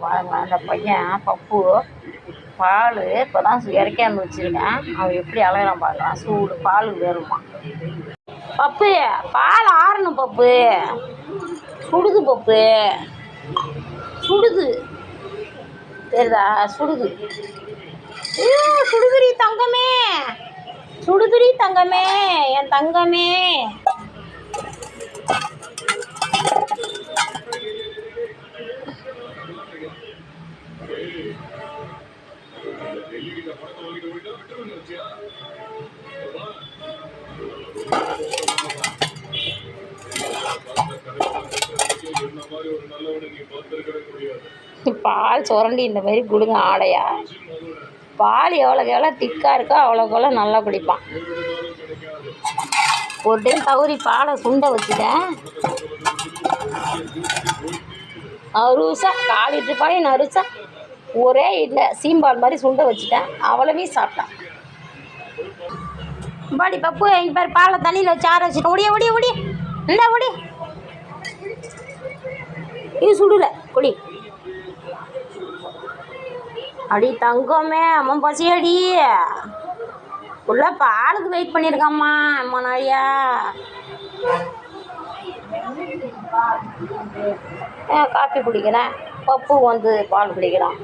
பாருங்க அந்த பையன் பப்பு பால் இப்போ தான் இறக்காந்து வச்சுருக்கேன். அவன் எப்படி அழகான் பார்க்கலாம். சூடு பால் வேறுமா பப்பு, பால் ஆறணும் பப்பு, சுடுது பப்பு, சுடுது தெரியுதா, சுடுது. சுடுதுரி தங்கமே, சுடுதுரி தங்கமே, என் தங்கமே. பால் சுரண்டி இந்த மாதிரி கொடுங்க ஆடையா. பால் எவ்வளோக்கு எவ்வளோ திக்காக இருக்கோ அவ்வளோக்கு எவ்வளோ நல்லா குடிப்பான். ஒரு டைம் தவறி பாலை சுண்ட வச்சுட்டேன். நறுசா 4 லிட்டர் பாலையும் நறுசா ஒரே இல்லை சீம்பால் மாதிரி சுண்ட வச்சுட்டேன். அவ்வளவே சாப்பிட்டான். பாடி பப்பு எங்கள் பேர் பாலை தண்ணியில் வச்சு ஆற வச்சுட்டேன். ஒடிய ஒடிய ஒடிய இந்த ஒடி இது சுடலை குடி. அடி தங்கமே, அம்மா பசி அடி உள்ள பாலுக்கு வெயிட் பண்ணியிருக்காம்மா. அம்மா நாயா காஃபி குடிக்கிறேன். பப்பு வந்து பால் குடிக்கிறான்.